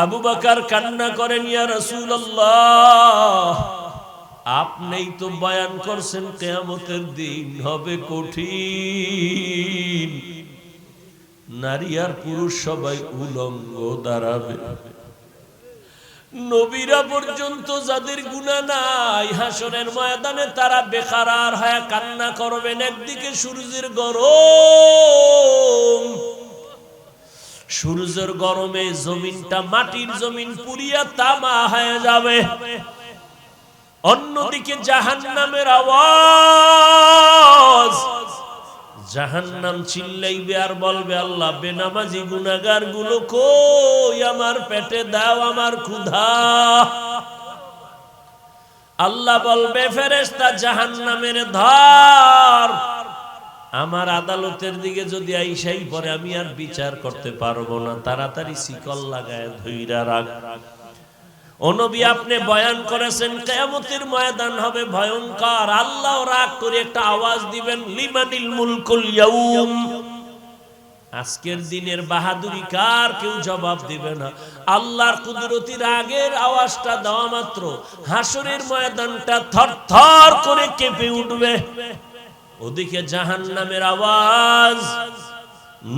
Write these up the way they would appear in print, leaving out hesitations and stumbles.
আবু বকর কান্না করেন, ইয়া রাসূলুল্লাহ, আপনিই তো বয়ান করছেন কিয়ামতের দিন হবে কঠিন, নারী আর পুরুষ সবাই উলঙ্গ দাঁড়াবে। নবীরা পর্যন্ত যাদের গুনাহ নাই হাসরের ময়দানে তারা বেকারার হয়ে কান্না করবেন। একদিকে সূর্যের গরম, সূর্যের গরমে জমিনটা মাটির জমিন পুড়িয়া তামা হয়ে যাবে, অন্যদিকে জাহান্নামের আওয়াজ, জাহান্নাম চিল্লাইবে আর বলবে, আল্লাহ বেনামাজি গুনাহগার গুলো কই, আমার পেটে দাও আমার ক্ষুধা। আল্লাহ বলবে, ফেরেশতা জাহান্নামের ধর, আমার আদালতের দিকে যদি আইসাই পরে আমি আর বিচার করতে পারবো না, তাড়াতাড়ি শিকল লাগায় ধইরা রাখ। ও নবী, আপনি বয়ান করেছেন কিয়ামতের ময়দান হবে ভয়ঙ্কর। আল্লাহ রাগ করে একটা আওয়াজ দিবেন, লিমানিল মুলকুল ইয়াউম, আজকের দিনের বাহাদুরি কার, কেউ জবাব দিবে না। আল্লাহর কুদরতি রাগের আওয়াজটা দেওয়া মাত্র হাসরের ময়দানটা থরথর করে কেঁপে উঠবে। ওদিকে জাহান্নামের আওয়াজ,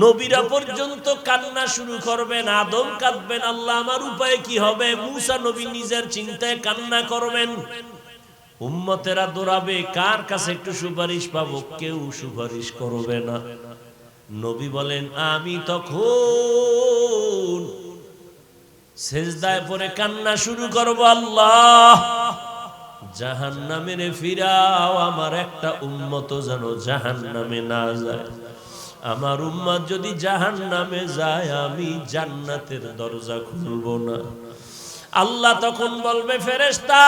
নবীরা পর্যন্ত কান্না শুরু করবেন, আদম কাঁদবেন, আল্লাহ আমার উপায় কি হবে। মুসা নবী নিজের চিন্তায় কান্না করবেন, উম্মতেরা দৌড়াবে কার কাছে একটু সুপারিশ পাবো, কেউ সুপারিশ করবে না। নবী বলেন, আমি তখন সেজদায় পড়ে কান্না শুরু করব, আল্লাহ জাহান্নামে ফিরাও, আমার একটা উম্মত যেন জাহান্নামে না যায়। আমার উম্মত যদি জাহান্নামে যায় আমি জান্নাতের দরজা খুলবো না। আল্লাহ তখন বলবে, ফেরেশতা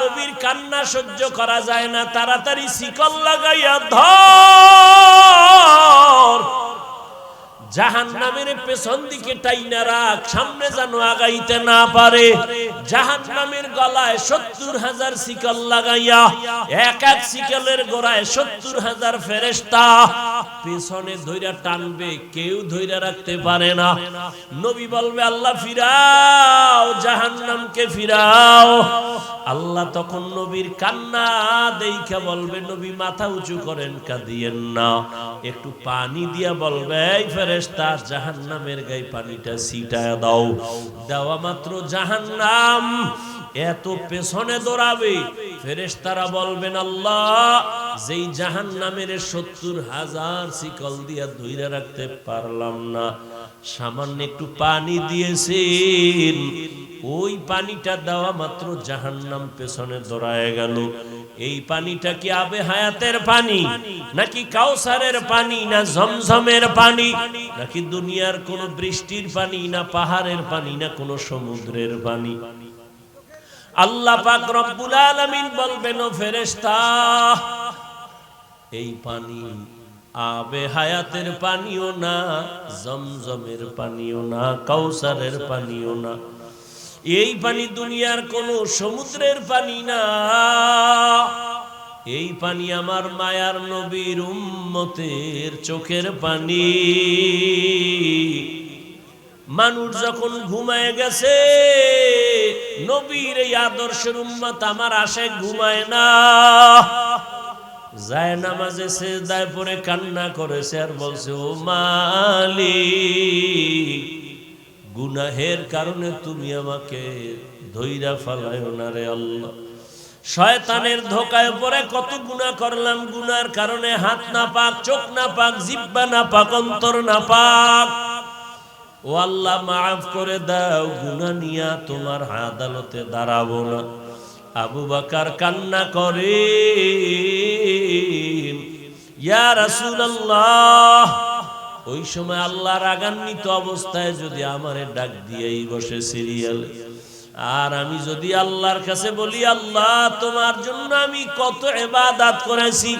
নবীর কান্না সহ্য করা যায় না, তাড়াতাড়ি শিকল লাগাইয়া ধর, জাহান্নামের পেছন দিকে টাইনা রাখ, সামনে যেন আগাইতে না পারে। জাহান্নামের গলায় ৭০,০০০ শিকল লাগাইয়া, এক এক শিকলের গোড়ায় ৭০,০০০ ফেরেশতা পেছনে ধইরা টানবে, কেউ ধইরা রাখতে পারে না। নবী বলবে, আল্লাহ ফিরাও, জাহান্নামকে ফিরাও। আল্লাহ তখন নবীর কান্না দেইখা বলবে, নবী মাথা উঁচু করেন, কাঁদিয়েন না। একটু পানি দিয়া বলবে, এই ফেরেশতা জাহান্নামের গায়ে পানিটা ছিটায় দাও। দেওয়া মাত্র জাহান্নাম এত পেছনে দৌড়াবে, ফেরেশতারা বলবেন, আল্লাহ যেই জাহান্নামের ৭০,০০০ শিকল দিয়া ধইরা রাখতে পারলাম না, সামান্য একটু পানি দিয়েছেন, ওই পানিটা দেওয়া মাত্র জাহান্নাম পেছনে দৌড়ায় গেল। এই পানিটা কি আবে হায়াতের পানি, নাকি কাউসারের পানি, না ঝমঝমের পানি, নাকি দুনিয়ার কোন বৃষ্টির পানি, না পাহাড়ের পানি, না কোন সমুদ্রের পানি? আল্লাহ পাক রব্বুল আলামিন বলবেন, ও ফেরেশতা এই পানি আবে হায়াতের পানিও না, জমজমের পানিও না, কাউসারের পানিও না, এই পানি দুনিয়ার কোন সমুদ্রের পানি না, এই পানি আমার মায়ার নবীর উম্মতের চোখের পানি। মানুষ যখন ঘুমায় গেছে, নবীর এই আদর্শের উম্মত আমার আশিক ঘুমায় না, যায় নামাজে সিজদায় পড়ে কান্না করেছে আর বলছে, ও মালিক গুনাহের কারণে তুমি আমাকে ধইরা ফালায়ো না রে আল্লাহ। শয়তানের ধোকায় পড়ে কত গুনাহ করলাম, গুনার কারণে হাত না পাক, চোখ না পাক, জিহ্বা না পাক, অন্তর না পাক। ও আল্লাহ মাফ করে দাও, গুনাহ নিয়া তোমার আদালতে দাঁড়াবো না। আবু বকর কান্না করে, ইয়া রাসূলুল্লাহ, ওই সময় আল্লাহ রাগান্বিত অবস্থায় যদি আমারে ডাক দিয়েই বসে সিরিয়াল, আর আমি যদি আল্লাহর কাছে বলি, আল্লাহ তোমার জন্য আমি কত ইবাদত করেছি,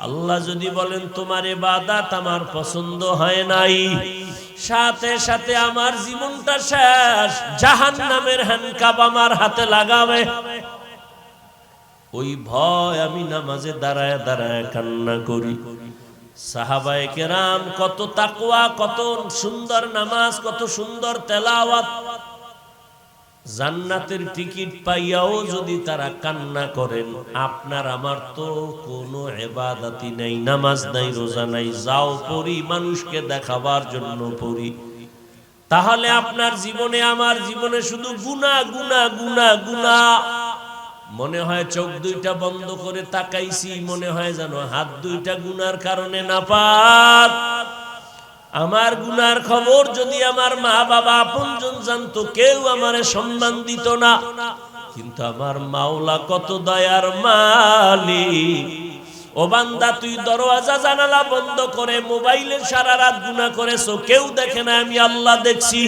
আল্লাহ যদি বলেন তোমার ইবাদত আমার পছন্দ হয় নাই, সাথে সাথে আমার জীবনটা শেষ, জাহান্নামের হ্যান্ডকাপ আমার হাতে লাগাবে, ওই ভয় আমি নামাজে দাঁড়ায় দাঁড়ায় কান্না করি। সাহাবায়ে কেরাম কত তাকওয়া, কত সুন্দর নামাজ, কত সুন্দর তেলাওয়াত, জান্নাতের টিকিট পাইয়াও যদি তারা কান্না করেন, আপনার আমার তো কোনো ইবাদতই নাই, নামাজ নাই, রোজা নাই, যাও পড়ি মানুষকে দেখাবার জন্য পড়ি, তাহলে আপনার জীবনে আমার জীবনে শুধু গুনাহ গুনাহ গুনাহ গুনাহ। মনে হয় চোখ দুইটা বন্ধ করে তাকাইছি, মনে হয় যেন হাত দুইটা গুনার কারণে নাপাক। আমার গুনার খবর যদি আমার মা বাবা আপনজন জানতো, কেউ আমারে সম্মান দিত না। কিন্তু আমার মাওলা কত দয়ার মালিক। ও বান্দা, তুই দরওয়াজা জানালা বন্ধ করে মোবাইলে সারা রাত গুনাহ করেছো, কেউ দেখে না, আমি আল্লাহ দেখছি।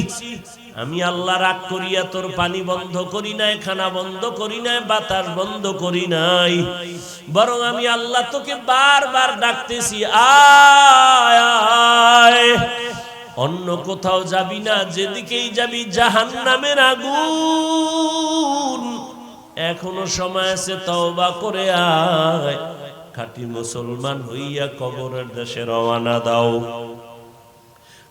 আমি আল্লাহ রাগ করিয়া তোর পানি বন্ধ করি নাই, খানা বন্ধ করি নাই, বাতাস বন্ধ করি নাই, বরং আমি আল্লাহ তোকে বারবার ডাকতেছি, আয় আয়। অন্য কোথাও যাবি না, যেদিকেই যাবি জাহান্নামের আগুন। এখনো সময় আছে, তওবা করে আয়। খাঁটি মুসলমান হইয়া কবরের দেশে রওনা দাও।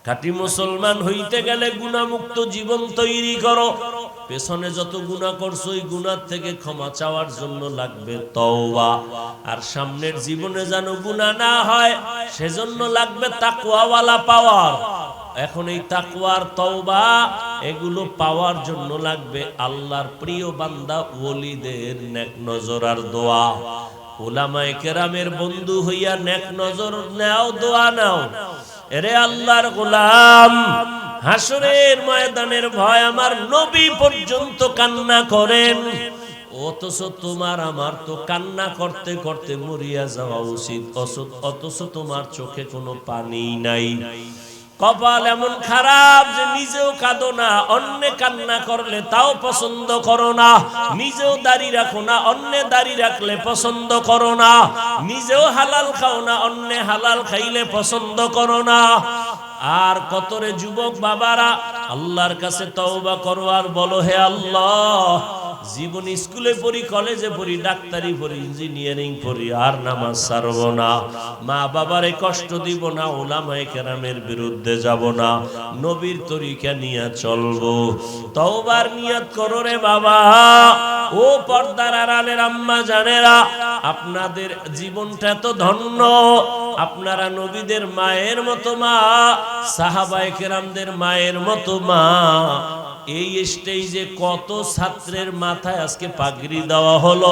খাঁটি মুসলমান হইতে গেলে গুনাহমুক্ত জীবন তৈরি করো। পেছনে যত গুনাহ করছো, ওই গুনাহ থেকে ক্ষমা চাওয়ার জন্য লাগবে তওবা। আর সামনের জীবনে যেন গুনাহ না হয়, সেজন্য লাগবে তাকওয়াওয়ালা পাওয়ার। এখন এই তাকওয়ার তওবা এগুলো পাওয়ার জন্য লাগবে আল্লাহর প্রিয় বান্দা ওলিদের নেক নজর আর দোয়া। উলামায়ে কেরামের বন্ধু হইয়া নেক নজর নাও, দোয়া নাও। এরে আল্লাহর গোলাম, হাসরের ময়দানের ভয় আমার নবী পর্যন্ত কান্না করেন, অথচ তোমার আমার তো কান্না করতে করতে মরিয়া যাওয়া উচিত, অথচ তোমার চোখে কোনো পানি নাই। কপাল এমন খারাপ যে নিজেও কাঁদো না, অন্যে কান্না করলে তাও পছন্দ করো না। নিজেও দাড়ি রাখো না, অন্যে দাড়ি রাখলে পছন্দ করো না। নিজেও হালাল খাও না, অন্যে হালাল খাইলে পছন্দ করো না। আর কতরে যুবক বাবারা আল্লাহর কাছে তওবা করো আর বলো, হে আল্লাহ, জীবন স্কুলে পড়ি, কলেজে পড়ি, ডাক্তারি পড়ি, ইঞ্জিনিয়ারিং পড়ি, আর নামাজ ছাড়বো না, মা বাবারে কষ্ট দিব না, উলামায়ে কেরামের বিরুদ্ধে যাব না, নবীর তরিকা নিয়ে চলবো। তওবার নিয়ত করো রে বাবা। ও পর্দার আড়ালের আম্মা জানেরা, আপনাদের জীবনটা তো ধন্য। আপনারা নবীদের মায়ের মতো মা, সাহাবায়ে কেরামদের মায়ের মতো মা। এই স্টেজে কত ছাত্রের মাথায় আজকে পাগড়ি দেওয়া হলো,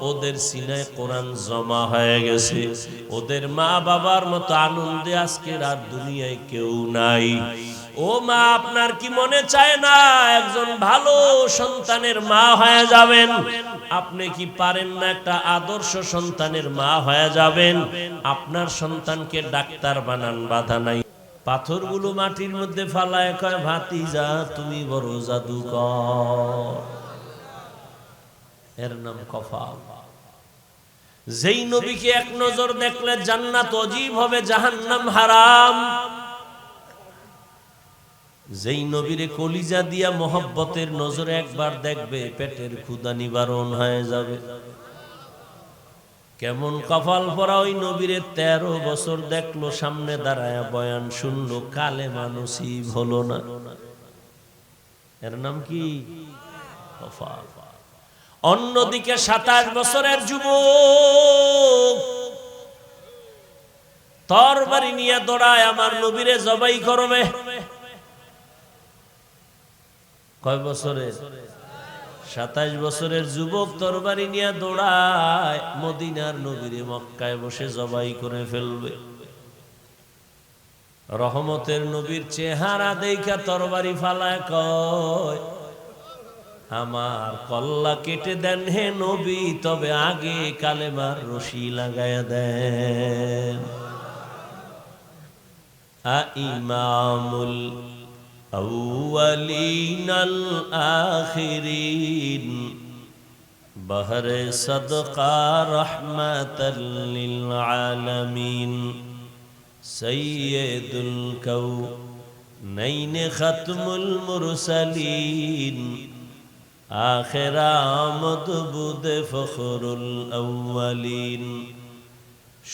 ওদের সিনায় কোরআন জমা হয়ে গেছে। ওদের মা বাবার মতো আনন্দে আজকের আর দুনিয়ায় কেউ নাই। ও মা, আপনার কি মনে চায় না একজন ভালো সন্তানের মা হয়ে যাবেন? আপনি কি পারেন না একটা আদর্শ সন্তানের মা হয়ে যাবেন? আপনার সন্তানকে ডাক্তার বানান, বাধা নাই। পাথরগুলো মাটির মধ্যে ফালায় কয়, ভাতিজা তুমি বড় জাদুকর। এর নাম কফাল। যেই নবীকে এক নজর দেখলে জান্নাত অজীব হবে, জাহান্নাম হারাম। যেই নবীরে কলিজা দিয়া মোহব্বতের নজরে একবার দেখবে, পেটের ক্ষুধা নিবারণ হয়ে যাবে। কেমন কপাল পরা ওই নবীরে 13 বছর দেখলো, সামনে দাঁড়ায় বয়ান শুনলো, কালেমা নসিব হলো না। এর নাম কি? কপাল। অন্যদিকে 27 বছরের যুবক তরবারি নিয়ে দৌড়ায় আমার নবীরে জবাই করবে। কয় বছরের? 27 বছরের যুবক তরবারি নিয়ে দৌড়ায়, মদিনার নবীরে মক্কায় বসে জবাই করে ফেলবে। রহমতের নবীর চেহারা দেখা তরবারি ফালায় কয়, আমার কল্লা কেটে দেন হে নবী, তবে আগে কালেমার রশি লাগায়া দেন। ইমামুল أولين الآخرين بحر صدقة رحمة للعالمين سيد الكونين ختم المرسلين آخر آمد بود فخر الأولين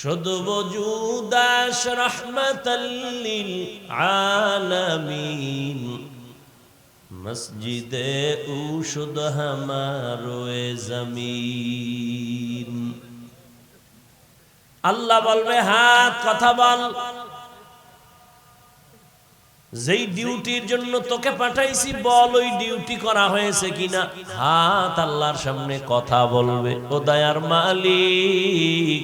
শুধু বজুদাস রাহমাতাল লিল আলামিন মসজিদে উশুদ হামারোয়ে জমিন। আল্লাহ বলবে হাত কথা বল, যেই ডিউটির জন্য তোকে পাঠাইছি বল ওই ডিউটি করা হয়েছে কিনা। হাত আল্লাহর সামনে কথা বলবে, ও দয়ার মালিক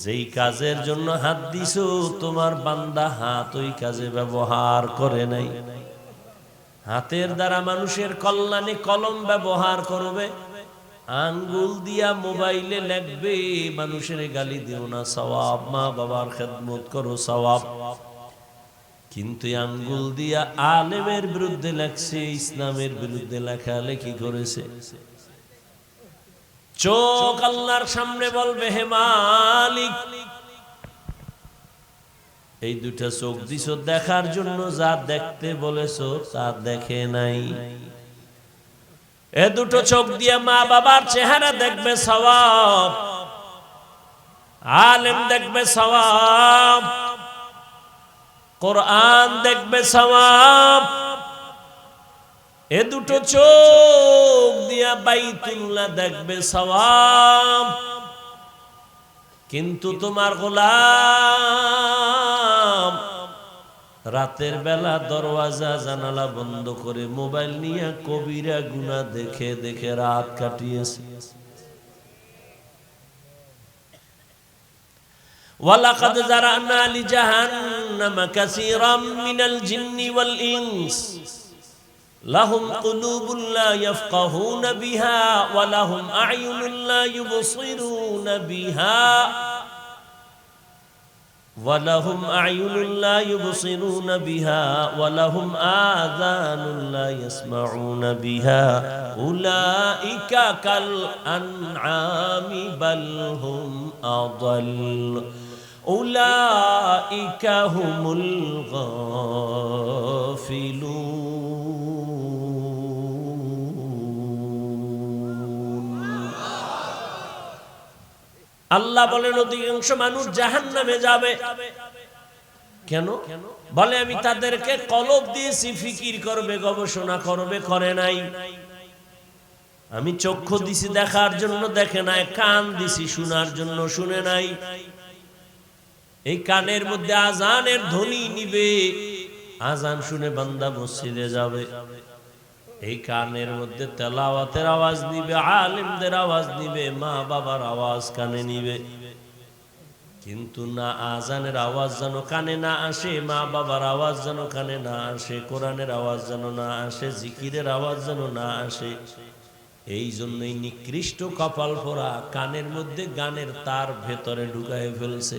যেই কাজের জন্য হাত দিছো তোমার বান্দা হাত ওই কাজে ব্যবহার করে নাই। হাতের দ্বারা মানুষের কল্যাণে কলম ব্যবহার করবে, আঙ্গুল দিয়া মোবাইলে লিখবে মানুষের গালি দিও না সওয়াব, মা বাবার খেদমত করো সওয়াব। কিন্তু আঙ্গুল দিয়া আলেমের বিরুদ্ধে লেখছে, ইসলামের বিরুদ্ধে লেখালেখি করেছে। চোখ আল্লাহর সামনে বলবে হে মালিক এই দুটা চোখ দিছো দেখার জন্য, যা দেখতে বলেছো তা দেখে নাই। এ দুটো চোখ দিয়ে মা বাবার চেহারা দেখবে সওয়াব, আলেম দেখবে সওয়াব, কোরআন দেখবে সওয়াব। এ দুটো চোখ দিয়া বাইতুল্লাহ দেখবে সওয়াব। কিন্তু তোমার গোলাম রাতের বেলা দরওয়াজা জানালা বন্ধ করে মোবাইল নিয়ে কবিরা গুনাহ দেখে দেখে রাত কাটিয়েছে। ওয়ালাকাদ যারানা লিজাহান্নামা কাসীরাম মিনাল জিন্নি ওয়াল ইনস লাহুম কুলুবুন লা ইয়াফকাহুনা বিহা ওয়া লাহুম আ'য়ুনুন লা ইউবসিরুনা বিহা ওয়া লাহুম আ'য়ুনুন লা ইউবসিরুনা বিহা ওয়া লাহুম আযানুন লা ইয়াসমাউনা বিহা উলাইকা কাল আনআমি বাল হুম আযাল উলাইকা হুমুল গাফিলুন। আল্লাহ বলেন অধিকাংশ মানুষ জাহান্নামে যাবে। কেন? বলে আমি তাদেরকে কলব দিয়েছি, ফিকির করবে, গবেষণা করবে, করে নাই। আমি চক্ষু দিছি দেখার জন্য, দেখে নাই। কান দিছি শোনার জন্য, শুনে নাই। এই কানের মধ্যে আজানের ধ্বনি নিবে, আজান শুনে বান্দা মসজিদে যাবে। এই কানের মধ্যে তেলাওয়াতের আওয়াজ নিবে, আলেমদের আওয়াজ নিবে, মা বাবার আওয়াজ কানে নিবে। কিন্তু না, আজানের আওয়াজ যেন কানে না আসে, মা বাবার আওয়াজ যেন কানে না আসে, কোরআনের আওয়াজ যেন না আসে, জিকিরের আওয়াজ যেন না আসে। এই জন্যই নিকৃষ্ট কপাল পোড়া কানের মধ্যে গানের তার ভেতরে ঢুকায় ফেলছে।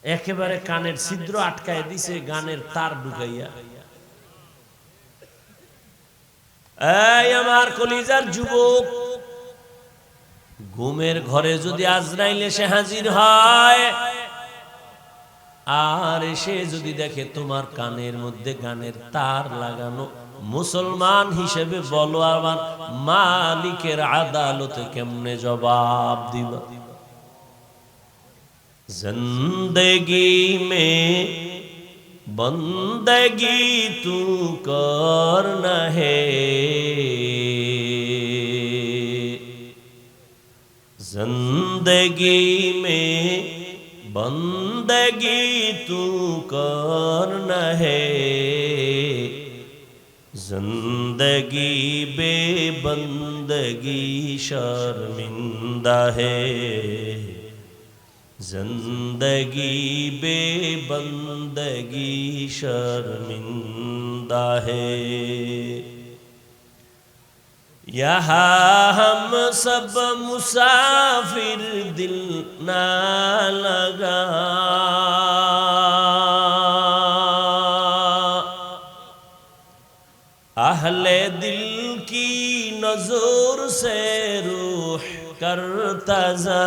একেবারে কানের ছিদ্র আটকায় দিছে গানের তার ঢুকাইয়া। এই আমার কলিজার যুবক, ঘুমের ঘরে যদি আজরাইল এসে হাজির হয় আর এসে যদি দেখে তোমার কানের মধ্যে গানের তার লাগানো, মুসলমান হিসেবে বলো আমার মালিকের আদালতে কেমনে জবাব দিবা? जिंदगी में बंदगी तू करना है, जिंदगी में बंदगी तू करना है, जिंदगी बेबंदगी शर्मिंदा है, जिंदगी बेबंदगी शर्मिंदा है। यहाँ हम सब मुसाफिर दिल ना लगा, अहले दिल की नजर से रूह करता जा,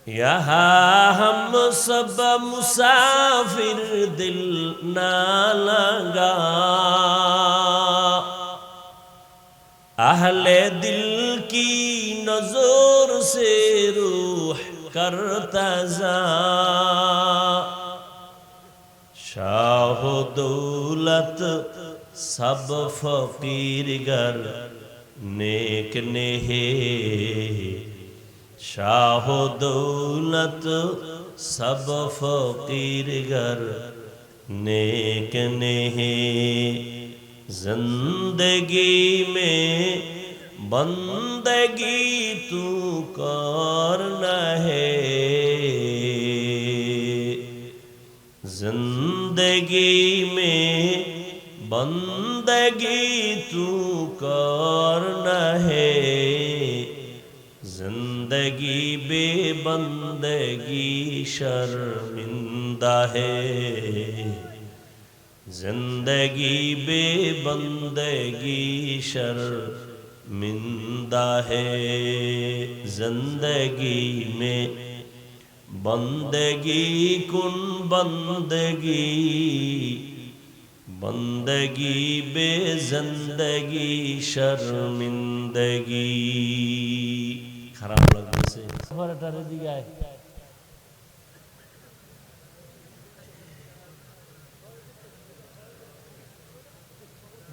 यहाँ हम सब मुसाफिर दिल ना लगा, अहले दिल की नजर से रूह करता जा शाह दौलत सब फकीर गर नेक नेहे शाह दौलत सब फकीर गर नेक नेहे जिंदगी में बंदगी तू करना है जिंदगी में बंदगी तू करना है जिंदगी बेबंदगी शर्मिंदा है जिंदगी बेबंदगी शर्मिंदा है जिंदगी में बंदगी कुन बंदगी बंदगी बे जिंदगी शर्मिंदगी खराब लगতেছে সফরটার দিকে আয়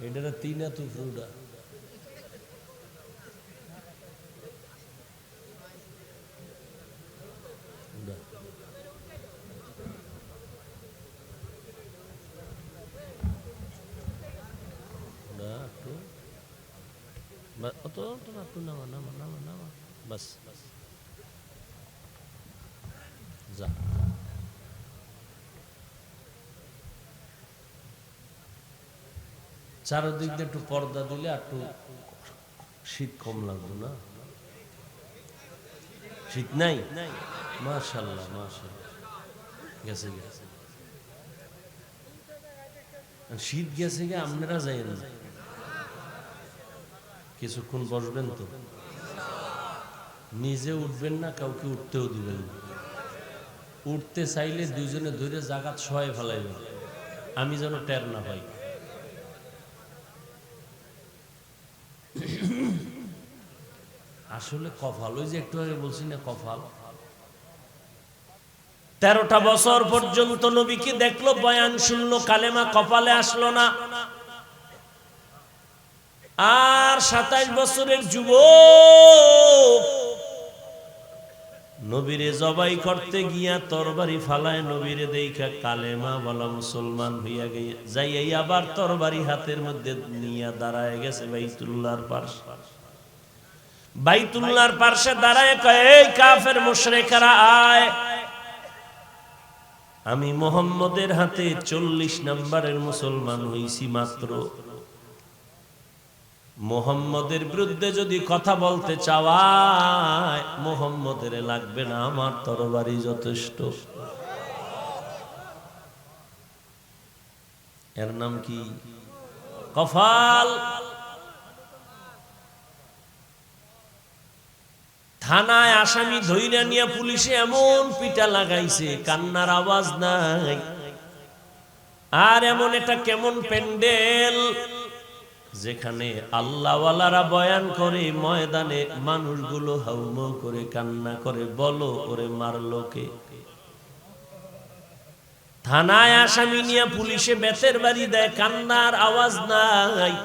এটা তিন তো ফুডা बस जा চারদিক দিয়ে একটু পর্দা দিলে একটু শীত কম লাগবে না শীত নাই মাশাআল্লাহ মাশাআল্লাহ গেছে গেছে শীত গেছে গে আপনারা যাই না কিছুক্ষণ বসবেন তো নিজে উঠবেন না কাউকে উঠতেও দিবেন না উঠতে চাইলে দুইজনে ধরে জাগাত সহায় ফেলাইবেন আমি যেন টের না পাই আসলে কপাল ওই যে একটু আগে বলছি না কপাল 13টা বছর পর্যন্ত নবীকে দেখলো বয়ান শুনলো কালেমা কপালে আসলো না আর 27 বছরের যুবক নবীরে জবাই করতে গিয়া তরবারি ফালায় নবীরে দেখা কালেমা বলা মুসলমান হইয়া গিয়া যাই আবার তরবারি হাতের মধ্যে নিয়ে দাঁড়ায় গেছে বাইতুল্লাহর পাশে দাঁড়ায় কয় এই কাফের মুশরিকরা আয় আমি মুহাম্মদের হাতে 40 নম্বরের মুসলমান হইছি মাত্র মুহাম্মদের বিরুদ্ধে যদি কথা বলতে চাওয়ায় মুহাম্মদের লাগবে না আমার তরবারি যথেষ্ট এর নাম কি কফাল থানায় আসামি ধইরা নিয়ে পুলিশে এমন পিটা লাগাইছে কান্নার আওয়াজ নাই আর এমন এটা কেমন প্যান্ডেল যেখানে আল্লাহওয়ালারা বয়ান করে ময়দানে মানুষগুলো হাউমাউ করে কান্না করে বলো ওরে মারলো কে থানায় আসামি নিয়ে পুলিশে বেতের বাড়ি দেয় কান্নার আওয়াজ নাই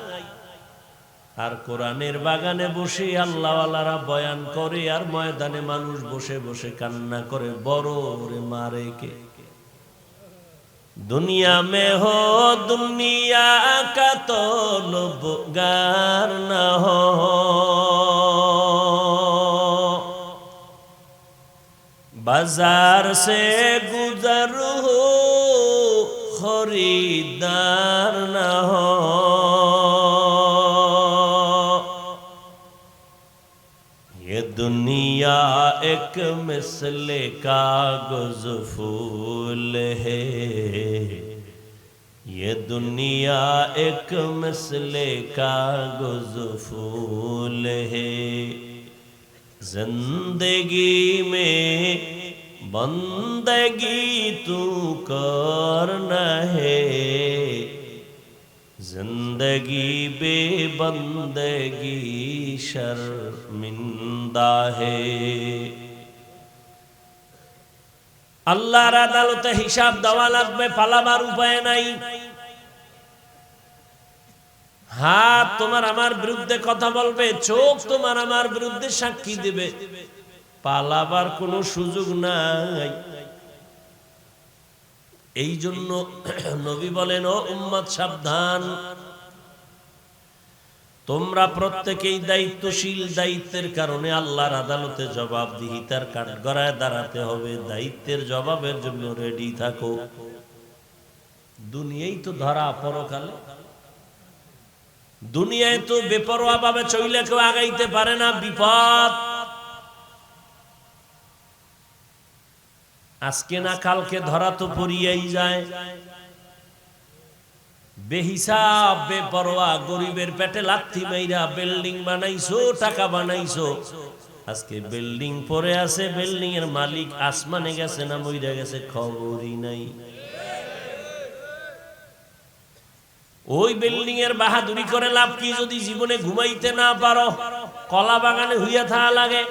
আর কোরআনের বাগানে বসে আল্লাহওয়ালারা বয়ান করে আর ময়দানে মানুষ বসে বসে কান্না করে বড় ওরে মারে কে दुनिया में हो दुनिया का तलबगार न हो बाजार से गुजर हो खरीदार न हो ये दुनिया एक मिसले कागज फूल है ये दुनिया एक मिसले कागज फूल है जिंदगी में बंदगी तू करना है जिंदगी बेबंदगी शर्मिंदा है আল্লাহর আদালতে হিসাব দেওয়া লাগবে, পালাবার উপায় নাই। হাত তোমার আমার বিরুদ্ধে কথা বলবে, চোখ তোমার আমার বিরুদ্ধে সাক্ষী দিবে, পালাবার কোনো সুযোগ নাই। এই জন্য নবী বলেন, ও উম্মত সাবধান, তোমরা প্রত্যেকেই দায়িত্বশীল। দায়িত্বের কারণে আল্লাহর আদালতে জবাবদিহিতার কাঠগড়ায় দাঁড়াতে হবে। দায়িত্বের জবাবের জন্য রেডি থাকো। দুনিয়ায় তো ধরা, পরকালে দুনিয়ায় তো বেপরোয়া ভাবে চইলে কেউ আগাইতে পারে না, বিপদ। আজকে না কালকে ধরা তো পড়িয়াই যায়। বেহিসাব বেপরোয়া গরিবের পেটে লাথি মাইরা বিল্ডিং বানাইছো, টাকা বানাইছো, আজকে বিল্ডিং পড়ে আছে, বিল্ডিং এর মালিক আসমানে গেছে না মইরা গেছে খবরই নাই। ওই বিল্ডিং এর বাহাদুরি করে লাভ কি যদি জীবনে ঘুমাইতে না পারো, কলা বাগানে হইয়া থাকা লাগে।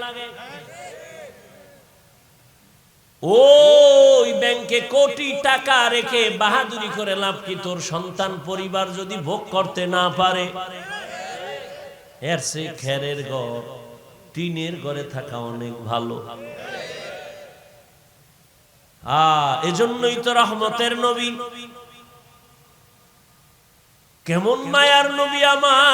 ওই ব্যাংকে কোটি টাকা রেখে বাহাদুরি করে লাভ কি? তোর সন্তান পরিবার যদি ভোগ করতে না পারে, এর সে খেরের ঘর, টিনের ঘরে থাকা অনেক ভালো। এজন্যই তো রহমতের নবী, কেমন মায়ার নবী আমার।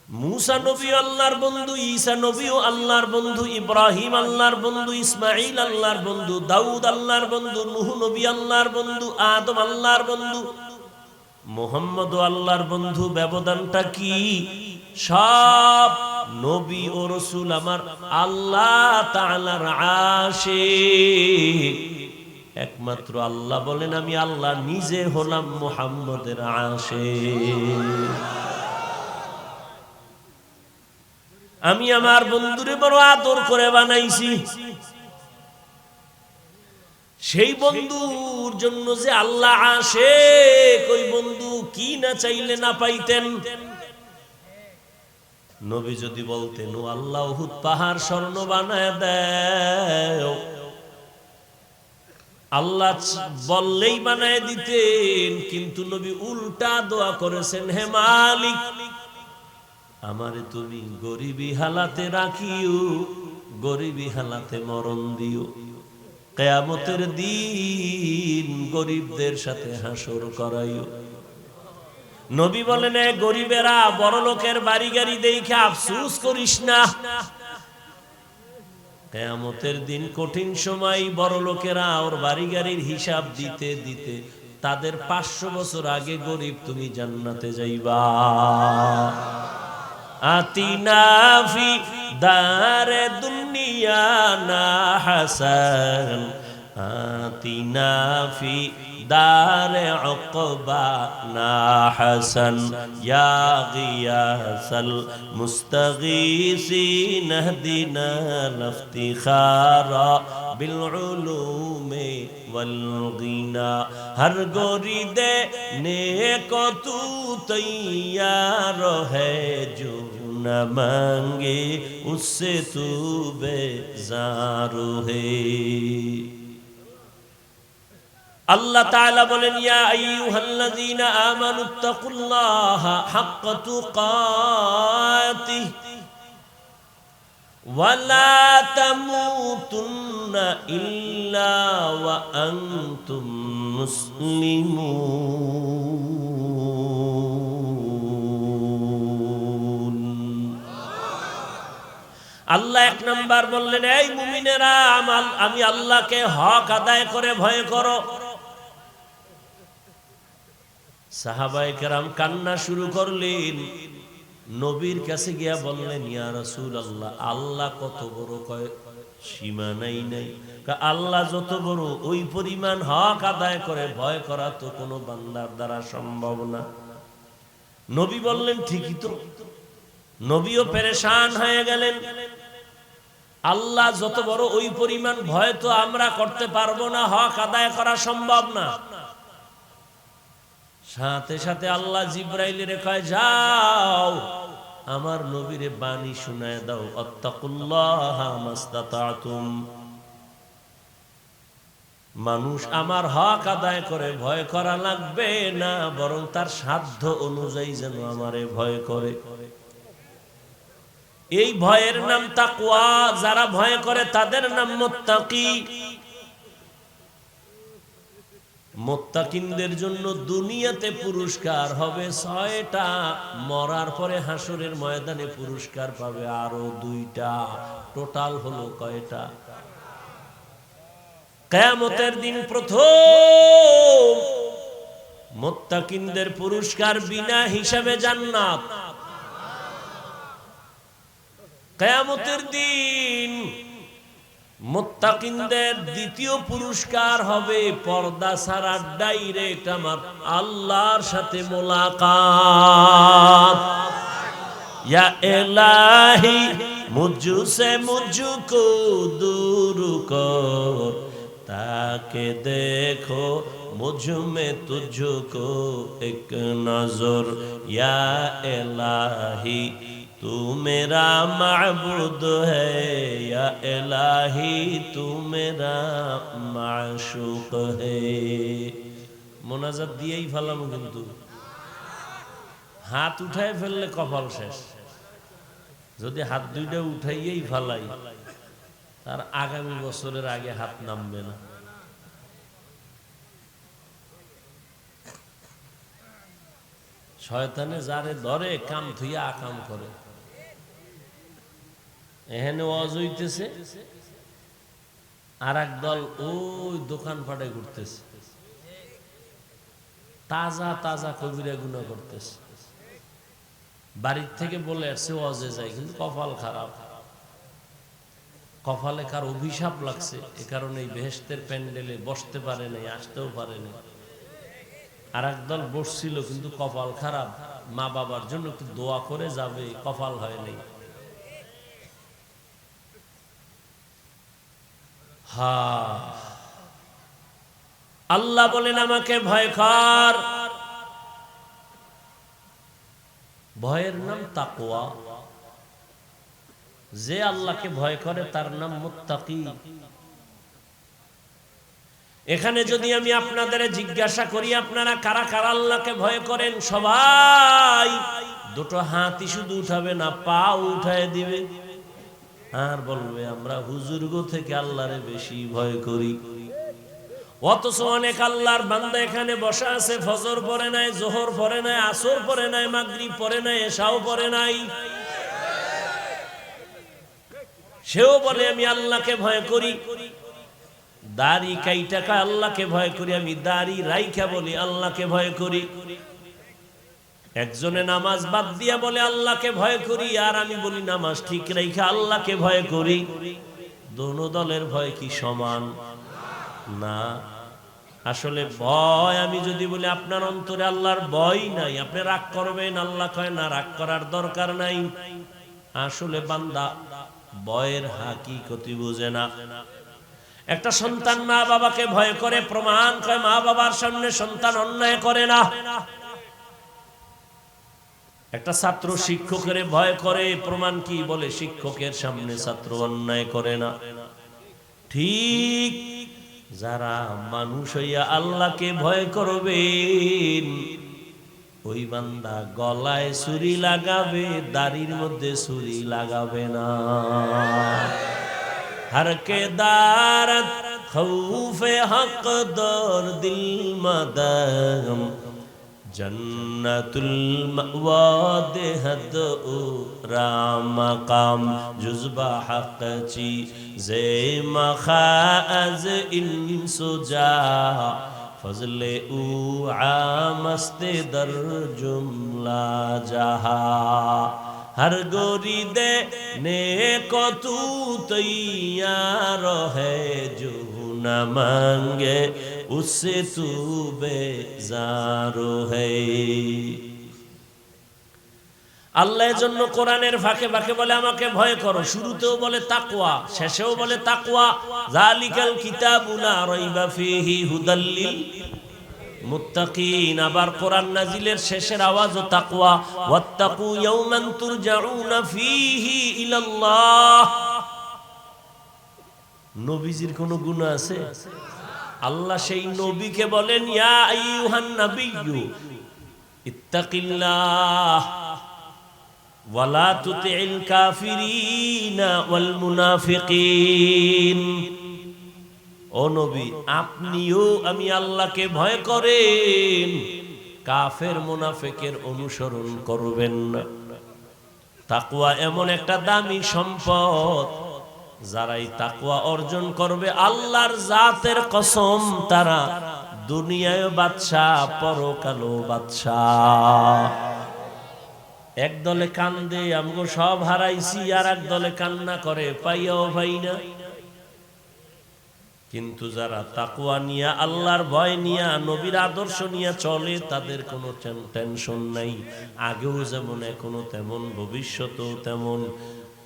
মুসা নবী আল্লাহর বন্ধু, ঈসা নবী আল্লাহর বন্ধু, ইব্রাহিম আল্লাহর বন্ধু, ইসমাঈল আল্লাহর বন্ধু, দাউদ আল্লাহর বন্ধু, নূহ নবী আল্লাহর বন্ধু, আদম আল্লাহর বন্ধু, মুহাম্মদ আল্লাহর বন্ধু। ব্যবধানটা কি? সব নবী ও রাসূল আমার আল্লাহ তাআলার আশিক। একমাত্র আল্লাহ বলেন, আমি আল্লাহ নিজে হলাম মুহাম্মদের আশিক। আমি আমার বন্ধুরে বড় আদর করে বানাইছি। সেই বন্ধুর জন্য যে আল্লাহ আশিক, ওই বন্ধু কি না চাইলে না পাইতেন। নবী যদি বলতেন, ও আল্লাহ উহুদ পাহাড় স্বর্ণ বানায় দাও, আল্লাহ বললেই বানায় দিতেন। কিন্তু নবী উল্টা দোয়া করেছেন, হে মালিক, আমারে তুমি গরিবী হালাতে রাখিও, গরিবী হালাতে মরণ দিও। কিয়ামতের দিন গরিবদের সাথে হাসর করাইও। নবী বলেন, এ গরিবেরা, বড় লোকের বাড়ি গাড়ি দেখে আফসোস করিস না। কিয়ামতের দিন কঠিন সময়, বড় লোকেরা ওর বাড়ি গাড়ির হিসাব দিতে দিতে তাদের 500 বছর আগে গরিব তুমি জান্নাতে যাইবা। আতিনা ফি দারে দুনিয়া না হাসান, আতিনা ফি দারে উকবা না হাসান, ইয়া গিয়াসাল মুস্তাগীসিন ইহদিনা লিফতিখারা বিল উলুমি ওয়াল গিনা। হর গরিদে নেক তু তৈয়ার হ্যায়, जो न मांगे उससे तू बेजार है। আল্লাহ তাআলা বলেন, ইয়া আইয়ুহাল্লাযীনা আমানুত্তাকুল্লাহা হাক্কা তুকাতিহি ওয়া লা তামুতুন্না ইল্লা ওয়া আনতুম মুসলিমুন। আল্লাহ 1 নাম্বার বললেন, এই মুমিনেরা, আমি আল্লাহকে হক আদায় করে ভয় করো। সাহাবায়ে কেরাম কান্না শুরু করলেন। নবীর কাছে গিয়া বললেন, ইয়া রাসূলুল্লাহ, আল্লাহ কত বড়? কয় সীমা নাই। আল্লাহ যত বড়, ওই পরিমাণ হক আদায় করে ভয় করা তো কোনো বান্দার দ্বারা সম্ভব না। নবী বললেন, ঠিকই তো। নবীও পেরেশান হয়ে গেলেন। আল্লাহ যত বড়, ওই পরিমাণ ভয় তো আমরা করতে পারবো না, হক আদায় করা সম্ভব না। সাথে সাথে আল্লাহ জিব্রাইলের কয়, যাও আমার নবীরে বাণী শুনায় দাও, আত্তাকুল্লাহ মাস্তাতাতুম। মানুষ আমার হক আদায় করে, ভয় করা লাগবে না, বরং তার সাধ্য অনুযায়ী যেন আমারে ভয় করে। এই ভয়ের নাম তাকওয়া। যারা ভয় করে তাদের নাম মুত্তাকি। মুত্তাকিনদের জন্য দুনিয়াতে পুরস্কার হবে 6টা, মরার পরে হাসরের ময়দানে পুরস্কার পাবে আরো 2টা। টোটাল হলো কয়টা? কিয়ামতের দিন প্রথম মুত্তাকিনদের পুরস্কার বিনা হিসাবে জান্নাত। কিয়ামতের দিন মুত্তাকিনদের দ্বিতীয় পুরস্কার হবে পর্দা ছাড়া ডাইরেক্ট আমার আল্লাহর সাথে মোলাকাত। ইয়া ইলাহি মুঝসে মুঝকো दूर কর, তাকে দেখো মুঝ में तुझको एक नजर। या इलाही तू मेरा माबूद है, या इलाही तू मेरा माशूक है। মোনাজাত দিয়েই ফেলাম, কিন্তু হাত উঠায় ফেললে কপাল শেষ। যদি হাত দুইটা উঠাইয়েই ফেলাই, তার আগামী বছরের আগে হাত নামবে না। শয়তানে যারে ধরে কাম থুইয়া আকাম করে। এখানে ওয়াজ হইতেছে, আর এক দল ওই দোকান পাটে ঘুরতেছে, তাজা তাজা কবিরা গুনাহ করতেছে। বাড়ির থেকে বলে আসছে ওয়াজে যায়, কিন্তু কপাল খারাপ, কপালে কার অভিশাপ লাগছে, এ কারণে এই বেহেশতের প্যান্ডেলে বসতে পারে নাই, আসতেও পারে নাই। আর একদল বসছিল, কিন্তু কপাল খারাপ, মা বাবার জন্য একটু দোয়া করে যাবে, কপাল হয় নাই। আল্লাহ বলেন আমাকে ভয় কর। ভয়ের নাম তাকওয়া। যে আল্লাহকে ভয় করে তার নাম মুত্তাকি। এখানে যদি আমি আপনাদের জিজ্ঞাসা করি আপনারা কারা কারা আল্লাহকে ভয় করেন, সবাই দুটো হাতই শুধু উঠাবে না, পা উঠায় দিবে আর বলবে আমরা হুজুরগো থেকে আল্লাহরে বেশি ভয় করি। অথচ অনেক আল্লাহর বান্দা এখানে বসা আছে, ফজর পড়ে নাই, জোহর পড়ে নাই, আসর পড়ে নাই, মাগরিব পড়ে নাই, এশাও পড়ে নাই, সেও বলে আমি আল্লাহকে ভয় করি। দাড়ি কাইটা আল্লাহকে ভয় করি, আমি দাড়ি রাইখা বলি আল্লাহকে ভয় করি। একজনে নামাজ বাদ দিয়া বলে আল্লাহকে ভয় করি, আর আমি বলি নামাজ ঠিক রাইখা আল্লাহকে ভয় করি। দোনো দলের ভয় কি সমান? না। আসলে ভয়, আমি যদি বলি আপনার অন্তরে আল্লাহর ভয় নাই, আপনি রাগ করবেন, আল্লাহ কয় না রাগ করার দরকার নাই। আসলে বান্দা ভয়ের হাকিকতি বুঝে না। একটা সন্তান মা বাবাকে ভয় করে, প্রমাণ কয় মা বাবার সামনে সন্তান অন্যায় করে না। একটা ছাত্র শিক্ষকের ভয় করে, প্রমাণ কি? বলে শিক্ষকের সামনে ছাত্র অন্যায় করে না। ঠিক যারা মানুষ হইয়া আল্লাহকে ভয় করবেন, ওই বান্দা গলায় ছুরি লাগাবে, দাড়ির মধ্যে ছুরি লাগাবে না। हर के दारत खौफे हक दर दिल मदम जन्नतुल मअवा देहद राम काम जुज़बा हक ची जे मखाज इन सुजा फजले उ आमस्ते दर जुमला जहा हर गोरी दे ने को तू तैयार है जो न मांगे उससे तू बेजार है। আল্লাহর জন্য কোরআনের ফাঁকে ফাঁকে বলে আমাকে ভয় করো, শুরুতেও বলে তাকওয়া, শেষেও বলে তাকওয়া। যালিকাল কিতাবু লা রাইবা ফীহি হুদাল লিল মুত্তাকিন। আবার কোরআন নাজিলের শেষের আওয়াজও তাকওয়া, ওয়াত্তাকু ইয়াওমান তুরজাউনা ফীহি ইলাল্লাহ। নবীজির কোন গুনাহ আছে? আল্লাহ সেই নবীকে বলেন, ইয়া আইয়ুহান নাবিয়্যু ইত্তাকিল্লাহ ওয়ালা তুতিল কাফিরিনা ওয়াল মুনাফিকিন। ও নবী, আপনিও আমি আল্লাহকে ভয় করেন, কাফের মুনাফিকের অনুসরণ করবেন না। তাকওয়া এমন একটা দামি সম্পদ, যারা এই তাকওয়া অর্জন করবে, আল্লাহর জাতের কসম, তারা দুনিয়ায় বাদশাহ, পরকালও বাদশাহ। এক দলে কান্দে আমগো সব হারাইছি, আর এক দলে কান্না করে পাইয়াও পাই না। কিন্তু যারা তাকওয়া নিয়া, আল্লাহর ভয় নিয়া, নবীর আদর্শ নিয়া চলে, তাদের কোনো টেনশন নাই। আগেও যেমন, এখনো তেমন, ভবিষ্যতেও তেমন।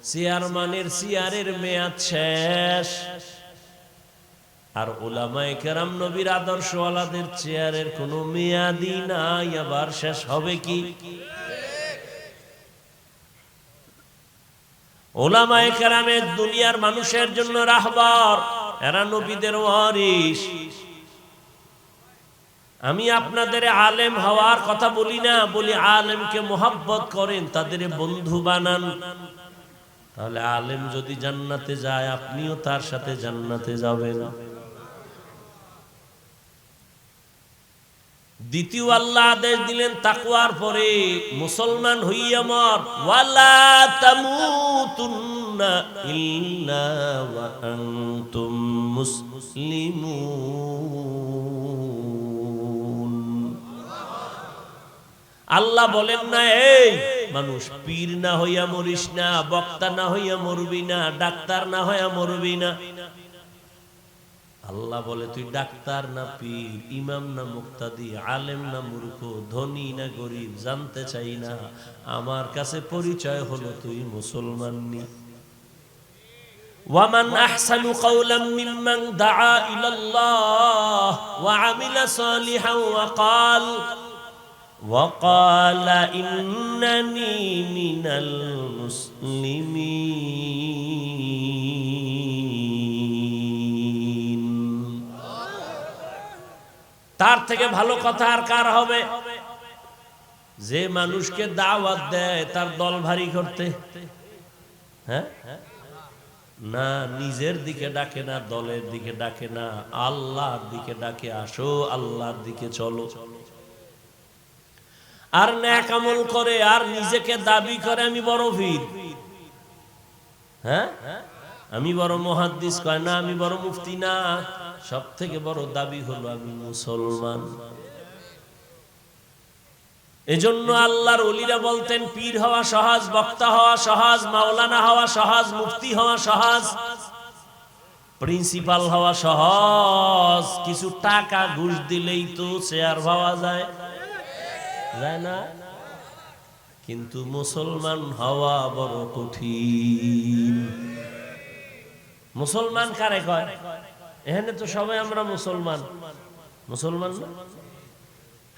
চেয়ারম্যানের চেয়ারের মেয়াদ শেষ, আর উলামায়ে কেরাম নবীর আদর্শওয়ালাদের চেয়ারের কোনো মেয়াদই নাই, আবার শেষ হবে কি? উলামায়ে কেরামের দুনিয়ার মানুষের জন্য রাহবার, এরা নবীদের ওয়ারিস। আমি আপনাদের আলেম হওয়ার কথা বলি না, বলি আলেমকে মোহাব্বত করেন, তাদের বন্ধু বানান। তাহলে আলেম যদি জান্নাতে যায়, আপনিও তার সাথে জান্নাতে যাবেন। দ্বিতীয় আল্লাহ আদেশ দিলেন তাকওয়ার পরে, মুসলমান হইয়া মর, ওয়ালা তামুতুন্না ইল্লা ওয়া আনতুম মুসলিমুন। আল্লাহ বলেন না, এই মানুষ, পীর না হইয়া মরিস না, বক্তা না হইয়া মরবি না, ডাক্তার না হইয়া মরবি না। আল্লাহ বলে, তুই ডাক্তার না পীর, ইমাম না মুক্তাদি, আলেম না মূর্খ, ধনী না গরিব, জানতে চাই না, আমার কাছে পরিচয় হলো তুই মুসলমান নি। ওয়ামান আহসানু কাওলাম মিম্মান দাআ ইলাল্লাহ ওয়া আমিলা সালিহান ওয়া ক্বালা ইন্নানী মিনাল মুসলিমিন। তার থেকে ভালো কথা আর কার হবে? যে মানুষকে দাওয়াত দেয় তার দল ভারী করতে, হ্যাঁ না, নিজের দিকে ডাকে না, দলের দিকে ডাকে না, আল্লাহর দিকে ডাকে, আসো আল্লাহর দিকে চলো। আর নেক আমল করে, আর নিজেকে দাবি করে আমি বড় পীর, হ্যাঁ আমি বড় মুহাদ্দিস, কয় না আমি বড় মুফতি, না, সব থেকে বড় দাবি হলো আমি মুসলমান। এজন্য আল্লাহর ওলিরা বলতেন, পীর হওয়া সহজ, বক্তা হওয়া সহজ, মাওলানা হওয়া সহজ, মুফতি হওয়া সহজ, প্রিন্সিপাল হওয়া সহজ। কিছু টাকা ঘুষ দিলেই তো চেয়ার পাওয়া যায়, যায় না? কিন্তু মুসলমান হওয়া বড় কঠিন। মুসলমান কারে কয়? এখানে তো সবাই আমরা মুসলমান, মুসলমান না,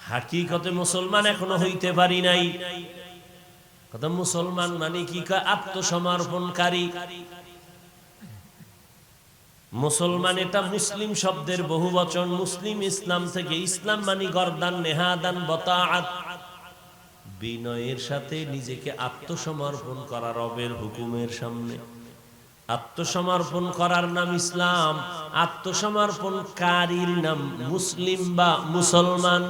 হাকিকতে মুসলমান এখনো হইতে পারি নাই। কথা মুসলমান মানে কি? আত্মসমর্পণকারী। মুসলমান এটা মুসলিম শব্দের বহুবচন, মুসলিম ইসলাম থেকে, ইসলাম মানে গর্দান, নেহাদান, বতাআত, বিনয়ের সাথে নিজেকে আত্মসমর্পণ করা রবের হুকুমের সামনে। আত্মসমর্পণ করার নাম ইসলাম, আত্মসমর্পণকারীর নাম মুসলিম বা মুসলমান।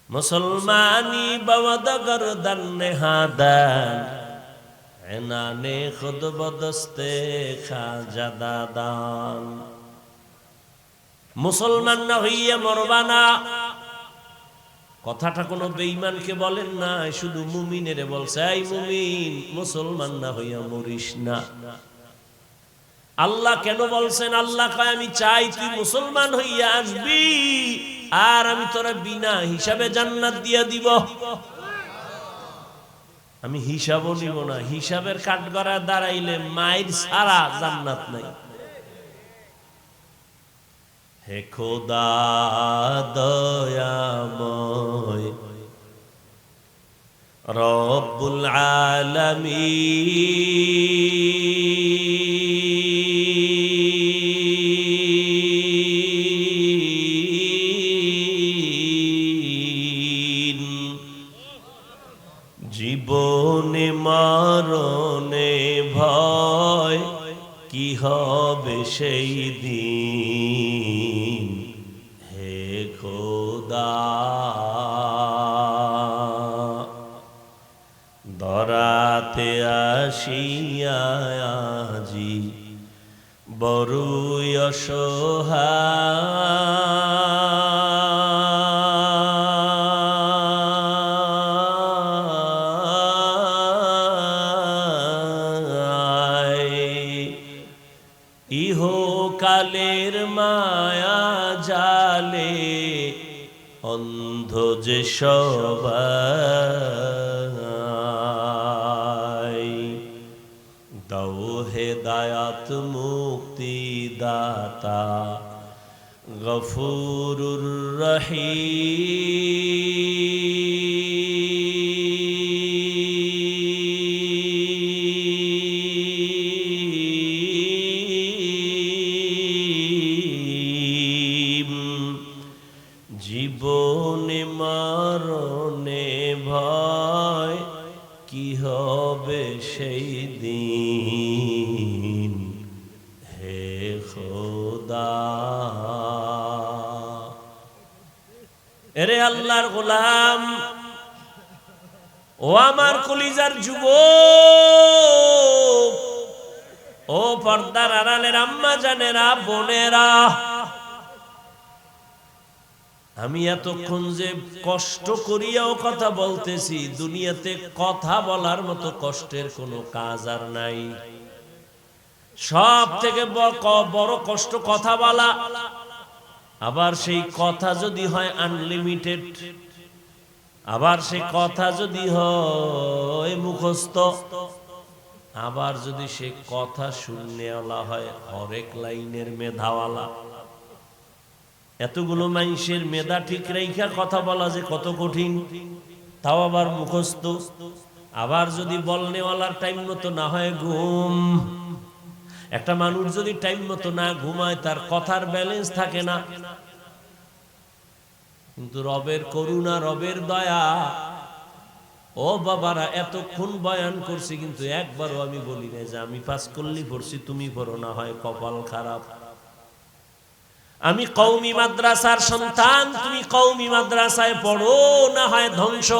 মুসলমানি বওয়াদ গর্দান নেহাদান, এনানে খুদ বদস্তে খাজাদাদান। মুসলমান না হইয়া মরবানা, কথাটা কোনো বেঈমানকে বলেন না, শুধু মুমিনেরে বলছে, এই মুমিন, মুসলমান না হইয়া মরিস না। আল্লাহ কেন বলছেন? আল্লাহ কয়, আমি চাই তুই মুসলমান হইয়া আসবি, আর আমি তোরা বিনা হিসাবে জান্নাত দিয়া দিব। আমি হিসাবও নিব না, হিসাবের কাঠগড়ায় দাঁড়াইলে মায়ের সারা জান্নাত নাই। হে খোদা দয়াময় রব্বুল আলামিন জীবনে মরণে ভয় কি হবে সেই দিন হে খোদা দরাতে আসিয়া আজি বড়ই অসহায় ইহকালের মায়া জালে অন্ধ যে সবাই দাও হেদায়াত মুক্তি দাতা গফুরুর রহিম জীবনে মরণে ভয় কি হবে সেই দিন হে খোদা এরে আল্লাহর গোলাম ও আমার কলিজার যুবক ও পর্দার আড়ালের আম্মা জানেরা বোনেরা আমি এতক্ষণ যে কষ্ট করিয়াও কথা বলতেছি দুনিয়াতে কথা বলার মতো কষ্টের কোনো কাজ আর নাই সব থেকে বড় কষ্ট কথা বলা আবার সেই কথা যদি হয় আনলিমিটেড আবার সেই কথা যদি হয় মুখস্থ আবার যদি সে কথা শূন্যওয়ালা হয় হরেক লাইনের মেধাওয়ালা এতগুলো মানুষের মেধা ঠিক রেখা কথা বলা যে কত কঠিন তাও আবার মুখস্থ আবার যদি বলনেওয়ালার টাইম মতো না হয় ঘুম একটা মানুষ যদি টাইম মতো না ঘুমায় তার কথার ব্যালেন্স থাকে না কিন্তু রবের করুণা রবের দয়া ও বাবারা এতক্ষণ বয়ান করছি কিন্তু একবারও আমি বলি না যে আমি পাস করলি পড়ছি তুমি পড়ো না হয় কপাল খারাপ আমি কওমি মাদ্রাসার সন্তান তুমি কওমি মাদ্রাসায় পড়ো না হয় ধ্বংস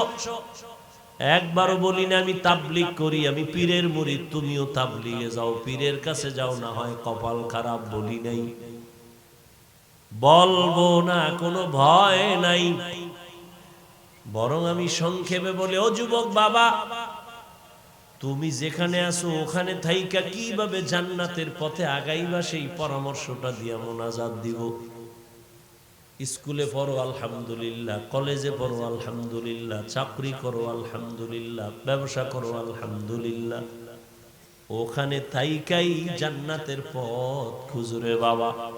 একবারও বলি না আমি তাবলীগ করি আমি পীরের মুরিদ তুমিও তাবলীগে যাও পীরের কাছে যাও না হয় কপাল খারাপ বলি নাই বলবো না কোনো ভয় নাই বরং আমি সংক্ষেপে বলে ও যুবক বাবা তুমি যেখানে আছো ওখানে থাইকা কিভাবে জান্নাতের পথে আগাইবা সেই পরামর্শটা দিয়া মোনাজাত দিব স্কুলে পড়ো আলহামদুলিল্লাহ কলেজে পড়ো আলহামদুলিল্লাহ চাকরি করো আলহামদুলিল্লাহ ব্যবসা করো আলহামদুলিল্লাহ ওখানে থাইকাই জান্নাতের পথ খুঁজরে বাবা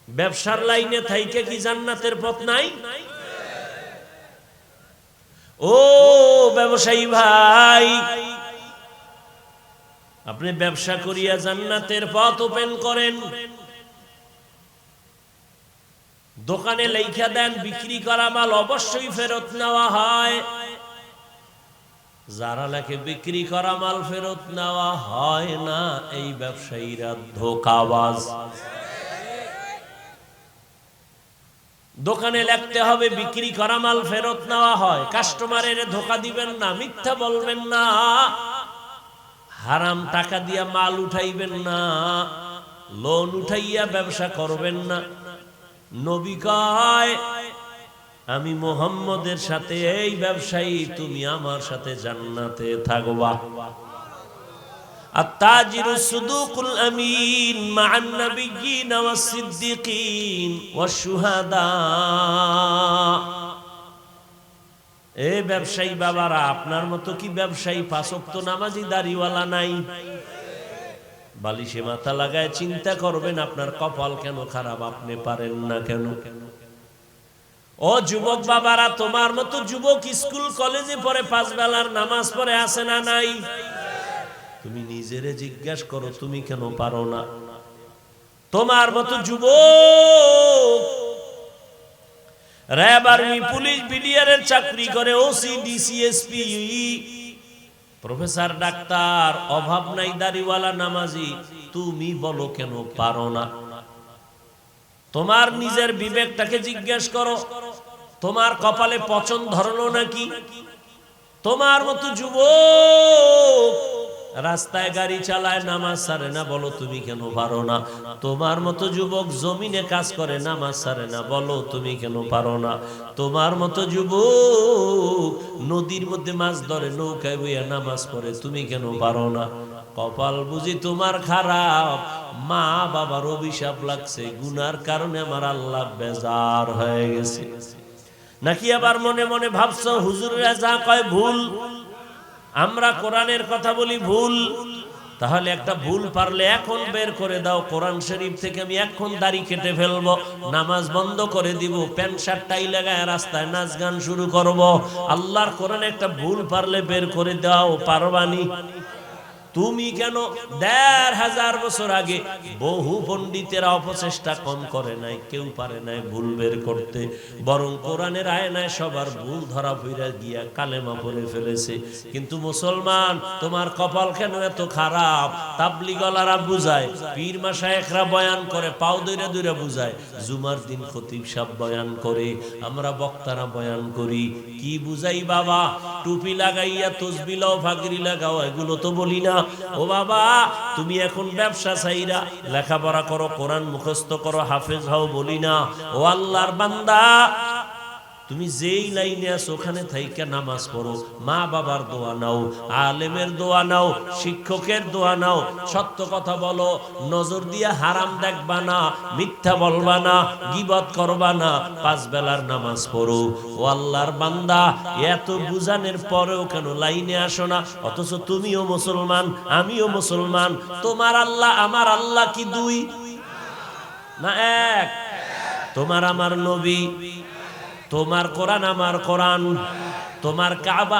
ব্যবসার লাইনে থাইকা কি জান্নাতের পথ নাই ও ব্যবসায়ী ভাই আপনি ব্যবসা করিয়া জান্নাতের পথ ওপেন করেন দোকানে লেখা দেন বিক্রি করা মাল অবশ্যই ফেরত নেওয়া হয় যারা লেখে বিক্রি করা মাল ফেরত নেওয়া হয় না এই ব্যবসায়ীরা ধোঁকাবাজ দোকানে লিখতে হবে বিক্রি করা মাল ফেরত নেওয়া হয় কাস্টমারের ধোঁকা দিবেন না মিথ্যা বলবেন না হারাম টাকা দিয়া মাল উঠাইবেন না লোন উঠাইয়া ব্যবসা করবেন না নবী কয় আমি মুহাম্মদের সাথে এই ব্যবসায়ী তুমি আমার সাথে জান্নাতে থাকবা আত-তাজিরু সুদুকুল আমিন মা'আন নাবিয়্যিন ওয়াস সিদ্দিকিন ওয়াশ শুহাদা এ ব্যবসায়ী বাবারা আপনার মতো কি ব্যবসায়ী পাঁচ ওয়াক্ত নামাজি দাড়িওয়ালা নাই বালিশে মাথা লাগায় চিন্তা করবেন আপনার কপাল কেন খারাপ, আপনি পারেন না কেন। ও যুবক বাবারা, তোমার মতো যুবক স্কুল কলেজে পড়ে 5 বেলার নামাজ পড়ে আছে না নাই? তুমি নিজেরে জিজ্ঞাসা করো তুমি কেন পারো না। তোমার মতো যুবক র‍্যাব, আর্মি, পুলিশ, বিডিআর এর চাকরি করে, OC, DC, SP, professor, doctor, অভাব নাই, দাড়িওয়ালা, নামাজি, তুমি বলো কেন পারো না। তোমার নিজের বিবেকটাকে জিজ্ঞেস করো, তোমার কপালে পচন ধরলো নাকি? তোমার মতো যুবক রাস্তায় গাড়ি চালায়, নামাজ ছাড়ে না, বলো তুমি কেন পারো না। তোমার মতো যুবক জমিনে কাজ করে, নামাজ ছাড়ে না, বলো তুমি কেন পারো না। তোমার মতো যুবক নদীর মধ্যে মাছ ধরে, নৌকায় বইয়া নামাজ পড়ে, তুমি কেন পারো না। কপাল বুঝি তোমার খারাপ, মা বাবার অভিশাপ লাগছে, গুনার কারণে আমার আল্লাহ বেজার হয়ে গেছে। নাকি আবার মনে মনে ভাবছো হুজুররা যা কয় ভুল, আমরা কোরআনের কথা বলি ভুল। তাহলে একটা ভুল পারলে এখন বের করে দাও, কোরআন শরীফ থেকে আমি এখন দাড়ি কেটে ফেলবো, নামাজ বন্ধ করে দিব, প্যান্ট শার্ট টাই লাগায় রাস্তায় নাচ গান শুরু করব। আল্লাহর কোরআনে একটা ভুল পারলে বের করে দাও, পারবানি? তুমি কেন ১৫০০ বছর আগে বহু পণ্ডিতেরা অপচেষ্টা কম করে নাই, কেউ পারে নাই ভুল বের করতে, বরং কোরআনের আয়নায় সবার ভুল ধরা পড়ে গিয়া কালেমা পড়ে ফেলেছে। কিন্তু মুসলমান, তোমার কপাল কেন এত খারাপ? তাবলিগলারা বুঝায়, পীর মাশায়েখরা বয়ান করে, পাও দইরা দইরা বুঝায়, জুমার দিন খতিব সাহেব বয়ান করে, আমরা বক্তারা বয়ান করি, কি বুঝাই বাবা? টুপি লাগাইয়া তসবিহ লাও, ফাগরি লাগাও, এগুলো তো বলি না। ও বাবা, তুমি এখন ব্যবসা চাইরা লেখাপড়া করো, কোরআন মুখস্থ করো, হাফেজ হও, বলি না। ও আল্লাহর বান্দা, তুমি যেই লাইনে আছো ওখানে থাইকা নামাজ পড়ো, মা বাবার দোয়া নাও, আলেমের দোয়া নাও, শিক্ষকের দোয়া নাও, সত্য কথা বলো, নজর দিয়া হারাম দেখবা না, মিথ্যা বলবা না, গীবত করবা না, 5 বেলার নামাজ পড়ো। ও আল্লাহর বান্দা, এত বুঝানোর পরেও কেন লাইনে আসো না? অথচ তুমিও মুসলমান, আমিও মুসলমান। তোমার আল্লাহ আমার আল্লাহ কি 2 না 1? তোমার আমার নবী, তোমার কোরআন আমার কোরআন, তোমার কাবা